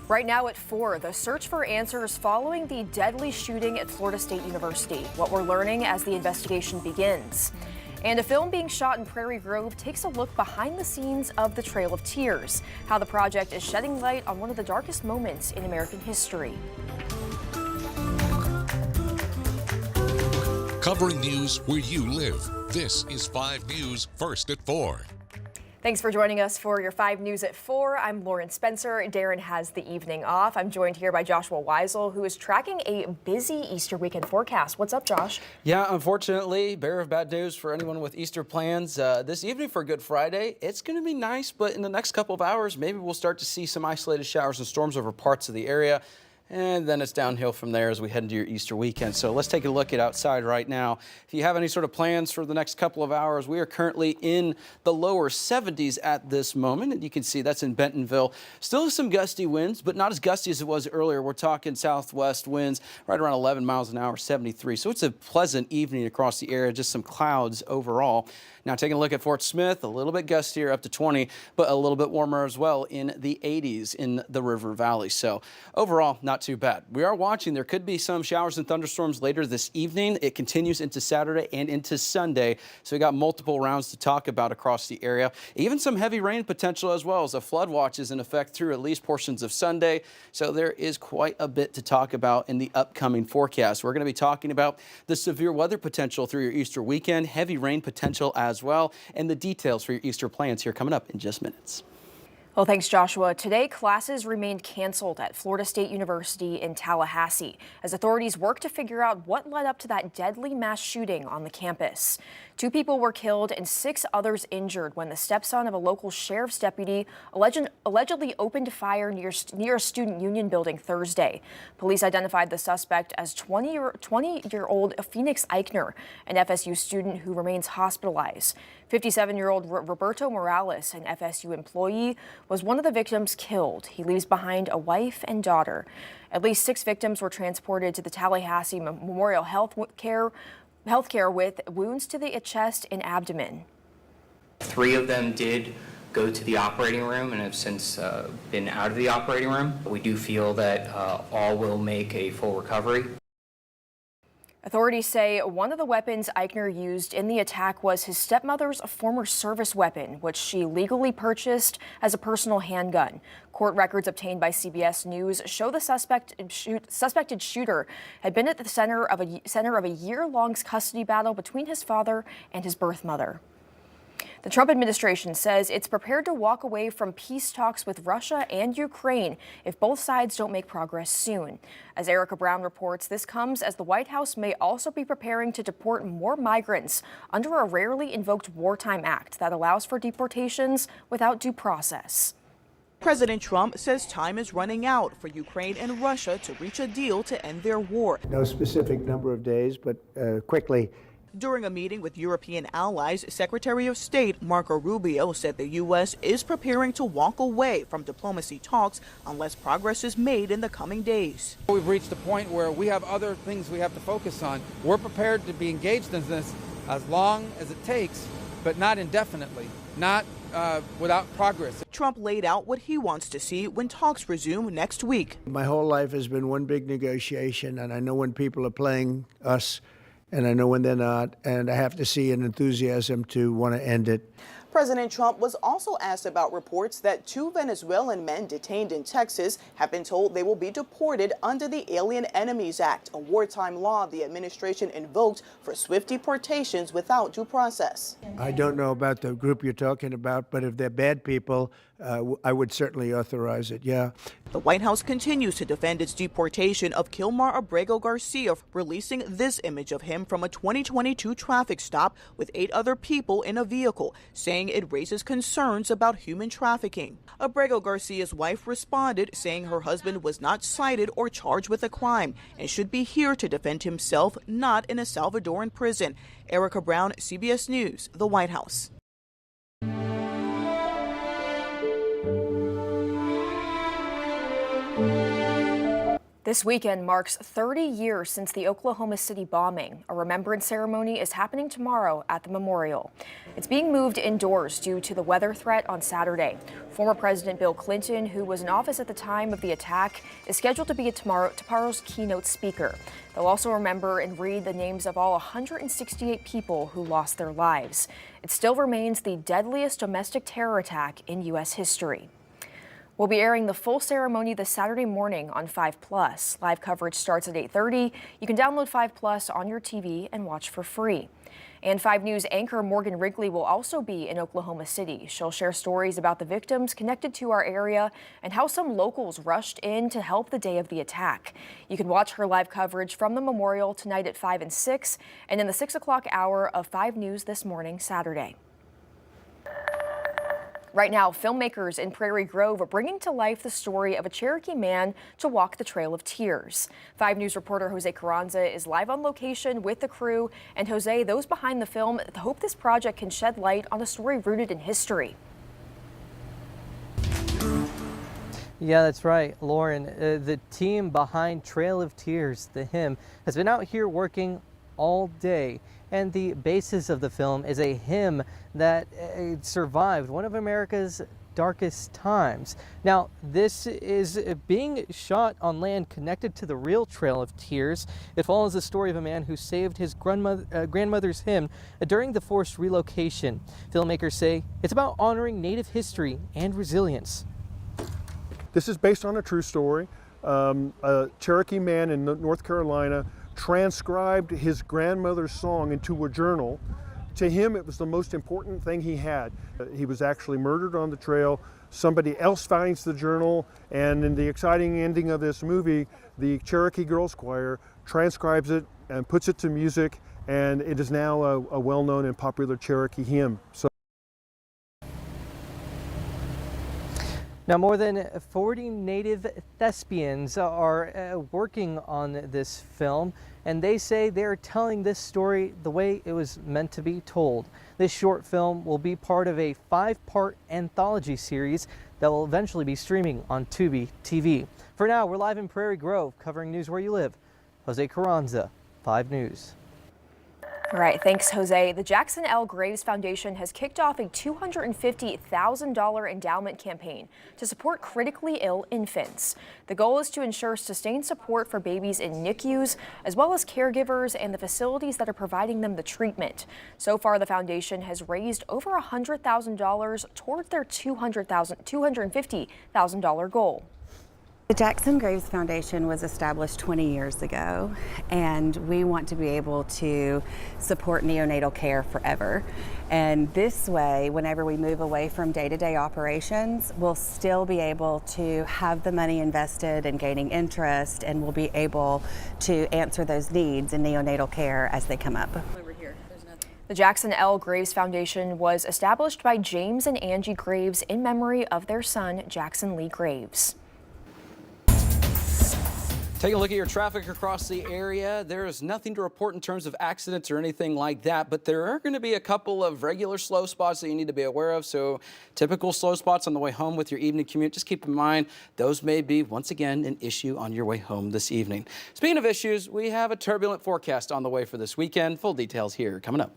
Right now at 4, the search for answers following the deadly shooting at Florida State University. What we're learning as the investigation begins. And a film being shot in Prairie Grove takes a look behind the scenes of the Trail of Tears, how the project is shedding light on one of the darkest moments in American history. Covering news where you live. This is 5 News First at 4. Thanks for joining us for your 5 News at 4. I'm Lauren Spencer. Darren has the evening off. I'm joined here by Joshua Weisel, who is tracking a busy Easter weekend forecast. What's up, Josh? Yeah, unfortunately, bearer of bad news for anyone with Easter plans. This evening for Good Friday, it's going to be nice, but in the next couple of hours, maybe we'll start to see some isolated showers and storms over parts of the area. And then it's downhill from there as we head into your Easter weekend. So let's take a look at outside right now. If you have any sort of plans for the next couple of hours, we are currently in the lower 70s at this moment. And you can see that's in Bentonville. Still some gusty winds, but not as gusty as it was earlier. We're talking southwest winds right around 11 miles an hour, 73. So it's a pleasant evening across the area, just some clouds overall. Now taking a look at Fort Smith, a little bit gustier up to 20, but a little bit warmer as well in the 80s in the River Valley. So overall, not too bad. We are watching. There could be some showers and thunderstorms later this evening. It continues into Saturday and into Sunday. So we got multiple rounds to talk about across the area. Even some heavy rain potential as well, as a flood watch is in effect through at least portions of Sunday. So there is quite a bit to talk about in the upcoming forecast. We're going to be talking about the severe weather potential through your Easter weekend, heavy rain potential as well, and the details for your Easter plans here coming up in just minutes. Well, thanks, Joshua. Today, classes remained canceled at Florida State University in Tallahassee as authorities work to figure out what led up to that deadly mass shooting on the campus. 2 people were killed and 6 others injured when the stepson of a local sheriff's deputy allegedly opened fire near a student union building Thursday. Police identified the suspect as 20-year-old Phoenix Ikner, an FSU student who remains hospitalized. 57-year-old Roberto Morales, an FSU employee, was one of the victims killed. He leaves behind a wife and daughter. At least 6 victims were transported to the Tallahassee Memorial Healthcare with wounds to the chest and abdomen. 3 of them did go to the operating room and have since been out of the operating room. We do feel that all will make a full recovery. Authorities say one of the weapons Ikner used in the attack was his stepmother's former service weapon, which she legally purchased as a personal handgun. Court records obtained by CBS News show the suspected shooter had been at the center of a year-long custody battle between his father and his birth mother. The Trump administration says it's prepared to walk away from peace talks with Russia and Ukraine if both sides don't make progress soon. As Erica Brown reports, this comes as the White House may also be preparing to deport more migrants under a rarely invoked wartime act that allows for deportations without due process. President Trump says time is running out for Ukraine and Russia to reach a deal to end their war. No specific number of days, but quickly. During a meeting with European allies, Secretary of State Marco Rubio said the U.S. is preparing to walk away from diplomacy talks unless progress is made in the coming days. We've reached a point where we have other things we have to focus on. We're prepared to be engaged in this as long as it takes, but not indefinitely, not without progress. Trump laid out what he wants to see when talks resume next week. My whole life has been one big negotiation, and I know when people are playing us, and I know when they're not, and I have to see an enthusiasm to want to end it. President Trump was also asked about reports that 2 Venezuelan men detained in Texas have been told they will be deported under the Alien Enemies Act, a wartime law the administration invoked for swift deportations without due process. I don't know about the group you're talking about, but if they're bad people, I would certainly authorize it, yeah. The White House continues to defend its deportation of Kilmar Abrego Garcia, releasing this image of him from a 2022 traffic stop with 8 other people in a vehicle, saying it raises concerns about human trafficking. Abrego Garcia's wife responded, saying her husband was not cited or charged with a crime and should be here to defend himself, not in a Salvadoran prison. Erica Brown, CBS News, the White House. This weekend marks 30 years since the Oklahoma City bombing. A remembrance ceremony is happening tomorrow at the memorial. It's being moved indoors due to the weather threat on Saturday. Former President Bill Clinton, who was in office at the time of the attack, is scheduled to be tomorrow's keynote speaker. They'll also remember and read the names of all 168 people who lost their lives. It still remains the deadliest domestic terror attack in U.S. history. We'll be airing the full ceremony this Saturday morning on 5+. Live coverage starts at 8:30. You can download 5+ on your TV and watch for free. And 5 News anchor Morgan Wrigley will also be in Oklahoma City. She'll share stories about the victims connected to our area and how some locals rushed in to help the day of the attack. You can watch her live coverage from the memorial tonight at 5 and 6 and in the 6 o'clock hour of 5 News this morning, Saturday. Right now, filmmakers in Prairie Grove are bringing to life the story of a Cherokee man to walk the Trail of Tears. 5 News reporter Jose Carranza is live on location with the crew. And Jose, those behind the film hope this project can shed light on a story rooted in history. Yeah, that's right, Lauren. The team behind Trail of Tears, the hymn, has been out here working all day. And the basis of the film is a hymn that survived one of America's darkest times. Now, this is being shot on land connected to the real Trail of Tears. It follows the story of a man who saved his grandmother's hymn during the forced relocation. Filmmakers say it's about honoring Native history and resilience. This is based on a true story. A Cherokee man in North Carolina transcribed his grandmother's song into a journal. To him, it was the most important thing he had. He was actually murdered on the trail. Somebody else finds the journal, and in the exciting ending of this movie, the Cherokee Girls Choir transcribes it and puts it to music, and it is now a well-known and popular Cherokee hymn. Now, more than 40 Native thespians are working on this film, and they say they're telling this story the way it was meant to be told. This short film will be part of a 5-part anthology series that will eventually be streaming on Tubi TV. For now, we're live in Prairie Grove, covering news where you live. Jose Carranza, 5 News. All right, thanks, Jose. The Jackson L. Graves Foundation has kicked off a $250,000 endowment campaign to support critically ill infants. The goal is to ensure sustained support for babies in NICUs, as well as caregivers and the facilities that are providing them the treatment. So far, the foundation has raised over $100,000 toward their $250,000 goal. The Jackson Graves Foundation was established 20 years ago, and we want to be able to support neonatal care forever. And this way, whenever we move away from day-to-day operations, we'll still be able to have the money invested in gaining interest, and we'll be able to answer those needs in neonatal care as they come up. The Jackson L. Graves Foundation was established by James and Angie Graves in memory of their son, Jackson Lee Graves. Taking a look at your traffic across the area, there is nothing to report in terms of accidents or anything like that, but there are going to be a couple of regular slow spots that you need to be aware of. So typical slow spots on the way home with your evening commute, just keep in mind those may be, once again, an issue on your way home this evening. Speaking of issues, we have a turbulent forecast on the way for this weekend. Full details here coming up.